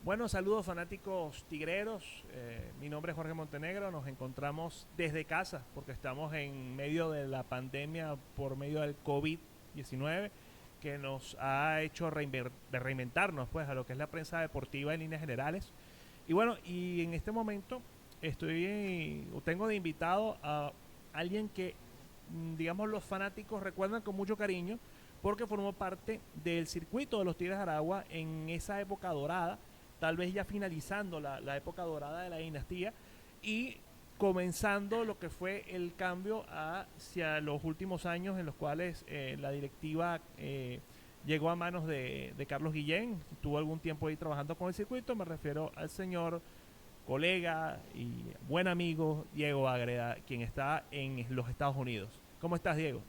Bueno, saludos fanáticos tigreros. Mi nombre es Jorge Montenegro. Nos encontramos desde casa porque estamos en medio de la pandemia por medio del COVID-19 que nos ha hecho reinventarnos pues, a lo que es la prensa deportiva en líneas generales. Y bueno, y en este momento tengo de invitado a alguien que, digamos, los fanáticos recuerdan con mucho cariño porque formó parte del circuito de los Tigres de Aragua en esa época dorada, tal vez ya finalizando la época dorada de la dinastía y comenzando lo que fue el cambio hacia los últimos años en los cuales la directiva llegó a manos de Carlos Guillén. Tuvo algún tiempo ahí trabajando con el circuito. Me refiero al señor colega y buen amigo Diego Ágreda, quien está en los Estados Unidos. ¿Cómo estás, Diego?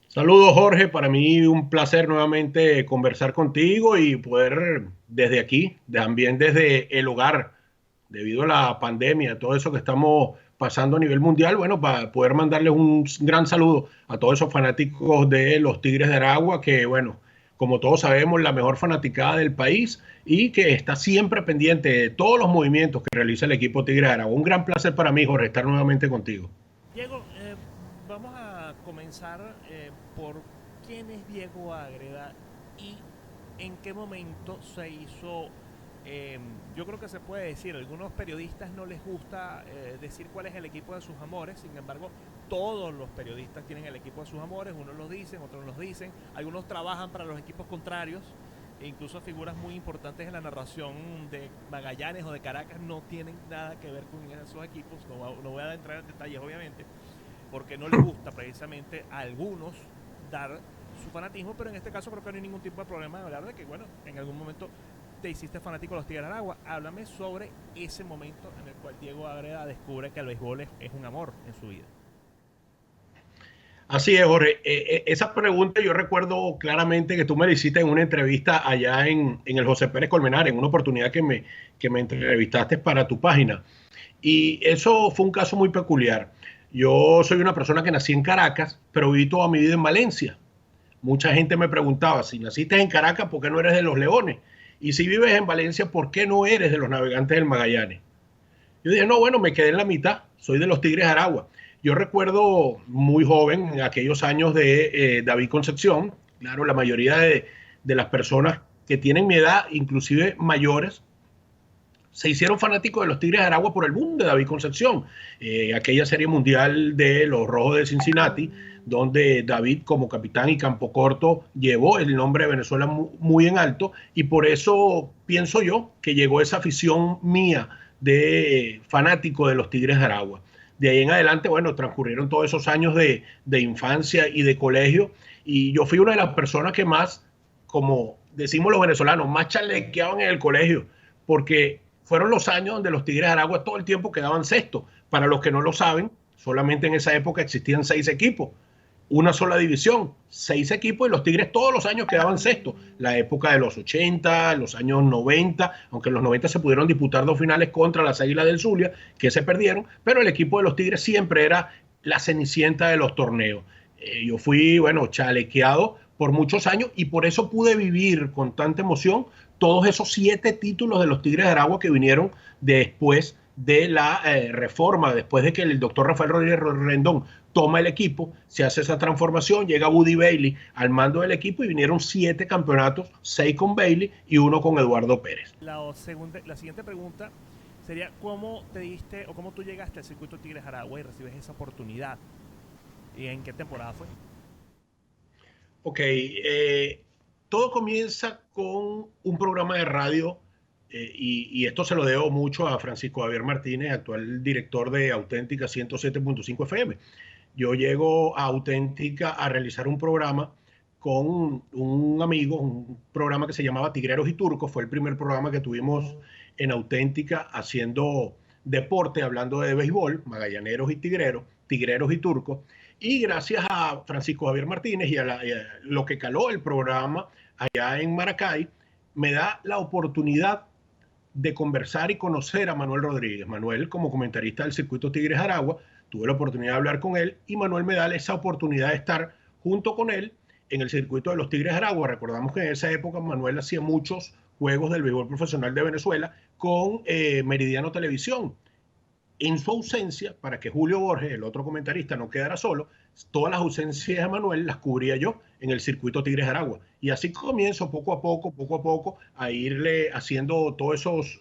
Saludos, Jorge. Para mí un placer nuevamente conversar contigo y poder desde aquí, también desde el hogar, debido a la pandemia, todo eso que estamos pasando a nivel mundial, bueno, para poder mandarles un gran saludo a todos esos fanáticos de los Tigres de Aragua, que bueno, como todos sabemos, la mejor fanaticada del país y que está siempre pendiente de todos los movimientos que realiza el equipo Tigres de Aragua. Un gran placer para mí, Jorge, estar nuevamente contigo. Diego, vamos a comenzar por quién es Diego Ágreda y en qué momento se hizo. Yo creo que se puede decir, a algunos periodistas no les gusta decir cuál es el equipo de sus amores. Sin embargo, todos los periodistas tienen el equipo de sus amores, unos los dicen, otros los dicen, algunos trabajan para los equipos contrarios, e incluso figuras muy importantes en la narración de Magallanes o de Caracas no tienen nada que ver con esos equipos. No voy a entrar en detalles, obviamente, porque no les gusta precisamente a algunos dar su fanatismo, pero en este caso creo que no hay ningún tipo de problema de hablar de que, bueno, en algún momento te hiciste fanático de los Tigres de Aragua. Háblame sobre ese momento en el cual Diego Agreda descubre que el béisbol es un amor en su vida. Así es, Jorge. Esa pregunta yo recuerdo claramente que tú me la hiciste en una entrevista allá en el José Pérez Colmenar, en una oportunidad que me entrevistaste para tu página. Y eso fue un caso muy peculiar. Yo soy una persona que nací en Caracas, pero viví toda mi vida en Valencia. Mucha gente me preguntaba, si naciste en Caracas, ¿por qué no eres de los Leones? Y si vives en Valencia, ¿por qué no eres de los Navegantes del Magallanes? Yo dije, no, bueno, me quedé en la mitad, soy de los Tigres de Aragua. Yo recuerdo muy joven, en aquellos años de David Concepción, claro, la mayoría de las personas que tienen mi edad, inclusive mayores, se hicieron fanáticos de los Tigres de Aragua por el boom de David Concepción, aquella serie mundial de los Rojos de Cincinnati, donde David como capitán y campo corto llevó el nombre de Venezuela muy en alto y por eso pienso yo que llegó esa afición mía de fanático de los Tigres de Aragua. De ahí en adelante, bueno, transcurrieron todos esos años de infancia y de colegio y yo fui una de las personas que más, como decimos los venezolanos, más chalequeaban en el colegio, porque fueron los años donde los Tigres de Aragua todo el tiempo quedaban sexto. Para los que no lo saben, solamente en esa época existían 6 equipos, una sola división, 6 equipos y los Tigres todos los años quedaban sexto. La época de los 80, los años 90, aunque en los 90 se pudieron disputar 2 finales contra las Águilas del Zulia, que se perdieron, pero el equipo de los Tigres siempre era la cenicienta de los torneos. Yo fui, bueno, chalequeado por muchos años y por eso pude vivir con tanta emoción todos esos 7 títulos de los Tigres de Aragua que vinieron después de la reforma, después de que el doctor Rafael Rodríguez Rendón toma el equipo, se hace esa transformación, llega Buddy Bailey al mando del equipo y vinieron 7 campeonatos, 6 con Bailey y uno con Eduardo Pérez. La siguiente pregunta sería, ¿cómo te diste o cómo tú llegaste al circuito Tigres Aragua y recibes esa oportunidad? ¿Y en qué temporada fue? Ok, todo comienza con un programa de radio y esto se lo debo mucho a Francisco Javier Martínez, actual director de Auténtica 107.5 FM. Yo llego a Auténtica a realizar un programa con un amigo, un programa que se llamaba Tigreros y Turcos, fue el primer programa que tuvimos en Auténtica haciendo deporte, hablando de béisbol, magallaneros y tigreros, tigreros y turcos, y gracias a Francisco Javier Martínez y a lo que caló el programa allá en Maracay, me da la oportunidad de conversar y conocer a Manuel Rodríguez. Manuel, como comentarista del circuito Tigres Aragua, tuve la oportunidad de hablar con él y Manuel me da esa oportunidad de estar junto con él en el circuito de los Tigres de Aragua. Recordamos que en esa época Manuel hacía muchos juegos del béisbol profesional de Venezuela con Meridiano Televisión. En su ausencia, para que Julio Borges, el otro comentarista, no quedara solo, todas las ausencias de Manuel las cubría yo en el circuito Tigres de Aragua. Y así comienzo poco a poco, a irle haciendo todos esos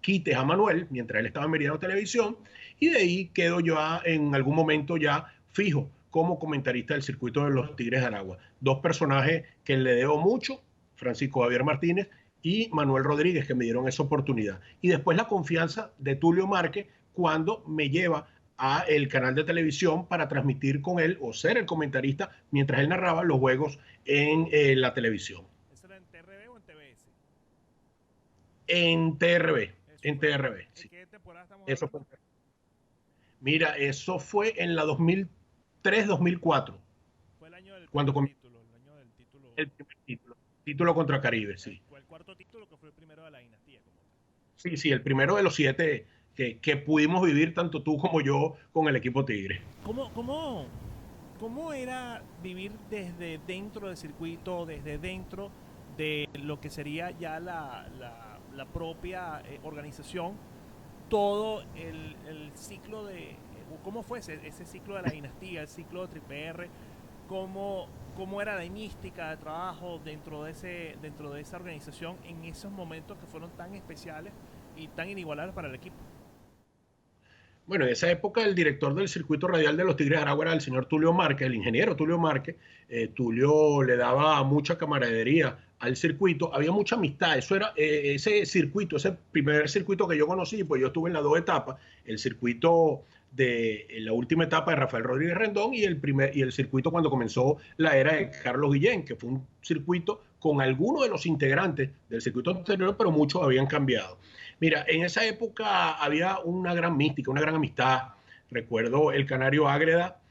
quites a Manuel, mientras él estaba en Meridiano Televisión, y de ahí quedo yo en algún momento ya fijo como comentarista del circuito de los Tigres de Aragua. Dos personajes que le debo mucho, Francisco Javier Martínez y Manuel Rodríguez, que me dieron esa oportunidad. Y después la confianza de Tulio Márquez, cuando me lleva a el canal de televisión para transmitir con él o ser el comentarista mientras él narraba los juegos en la televisión. ¿Eso era en TRB o en TBS? En TRB, en Fue, TRB. ¿en Sí. qué temporada estamos Eso hablando? fue. Mira, eso fue en la 2003-2004. Fue el año del Cuando primer título, el año del título. el primer título contra Caribe, sí. El cuarto título que fue el primero de la dinastía. Como tal. Sí, el primero de los 7 que pudimos vivir tanto tú como yo con el equipo Tigre. ¿Cómo era vivir desde dentro del circuito, desde dentro de lo que sería ya la propia organización, todo el ciclo de, cómo fue ese ciclo de la dinastía, el ciclo de Triple R, cómo era la mística de trabajo dentro de esa organización en esos momentos que fueron tan especiales y tan inigualables para el equipo? Bueno, en esa época el director del circuito radial de los Tigres de Aragua era el señor Tulio Márquez, el ingeniero Tulio Márquez. Tulio le daba mucha camaradería al circuito, había mucha amistad. Eso era ese circuito, ese primer circuito que yo conocí, pues yo estuve en las 2 etapas, el circuito de la última etapa de Rafael Rodríguez Rendón y el circuito cuando comenzó la era de Carlos Guillén, que fue un circuito con algunos de los integrantes del circuito anterior, pero muchos habían cambiado. Mira, en esa época había una gran mística, una gran amistad. Recuerdo el Canario Ágreda,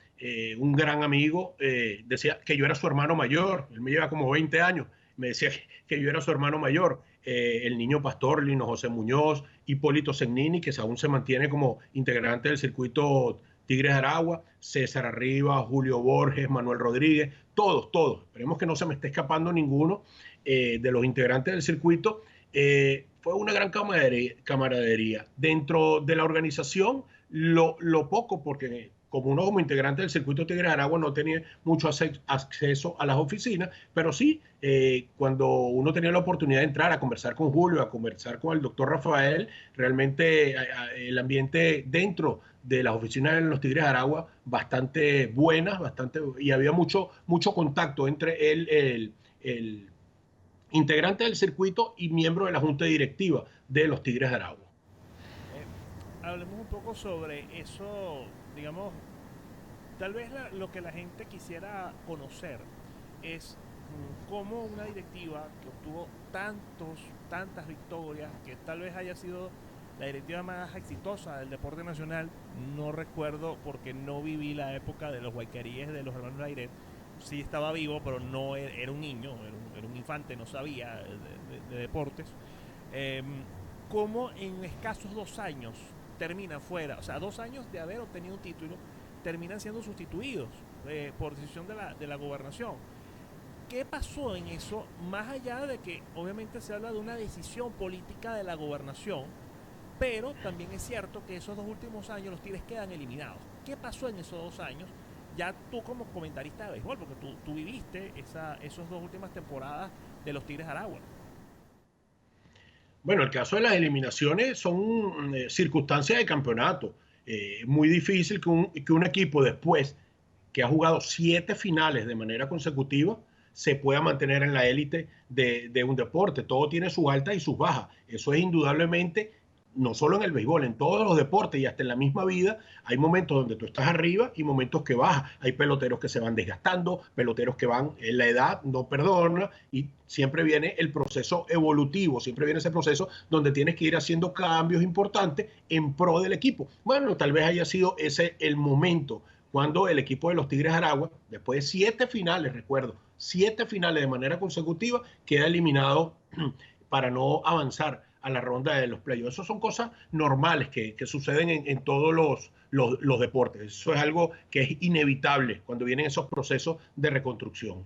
un gran amigo, decía que yo era su hermano mayor. Él me lleva como 20 años. Me decía que yo era su hermano mayor. El niño Pastor, Lino José Muñoz, Hipólito Segnini, que aún se mantiene como integrante del circuito Tigres de Aragua, César Arriba, Julio Borges, Manuel Rodríguez, todos. Esperemos que no se me esté escapando ninguno de los integrantes del circuito. Fue una gran camaradería. Dentro de la organización, lo poco, porque como uno como integrante del circuito Tigres de Aragua no tenía mucho acceso a las oficinas, pero sí, cuando uno tenía la oportunidad de entrar a conversar con Julio, a conversar con el doctor Rafael, realmente el ambiente dentro de las oficinas de los Tigres de Aragua bastante buenas, y había mucho contacto entre el integrante del circuito y miembro de la junta directiva de los Tigres de Aragua. Hablemos un poco sobre eso, digamos, tal vez lo que la gente quisiera conocer es cómo una directiva que obtuvo tantas victorias, que tal vez haya sido la directiva más exitosa del deporte nacional, no recuerdo porque no viví la época de los Guaycaríes de los hermanos Lairet. Sí estaba vivo, pero no era un niño, era un infante, no sabía de deportes. Cómo en escasos 2 años termina fuera, o sea, 2 años de haber obtenido un título, terminan siendo sustituidos por decisión de la gobernación. ¿Qué pasó en eso? Más allá de que obviamente se habla de una decisión política de la gobernación, pero también es cierto que esos 2 últimos años los Tigres quedan eliminados. ¿Qué pasó en esos 2 años? Ya tú como comentarista de béisbol, porque tú viviste esos 2 últimas temporadas de los Tigres de Aragua. Bueno, el caso de las eliminaciones son circunstancias de campeonato. Muy difícil que un equipo después que ha jugado 7 finales de manera consecutiva se pueda mantener en la élite de un deporte. Todo tiene sus altas y sus bajas. Eso es indudablemente, no solo en el béisbol, en todos los deportes y hasta en la misma vida, hay momentos donde tú estás arriba y momentos que bajas. Hay peloteros que se van desgastando, peloteros que van, en la edad no perdona, y siempre viene el proceso evolutivo, siempre viene ese proceso donde tienes que ir haciendo cambios importantes en pro del equipo. Bueno, tal vez haya sido ese el momento cuando el equipo de los Tigres de Aragua, después de 7 finales, recuerdo, 7 finales de manera consecutiva, queda eliminado para no avanzar a la ronda de los playoffs. Eso son cosas normales que suceden en todos los deportes. Eso es algo que es inevitable cuando vienen esos procesos de reconstrucción.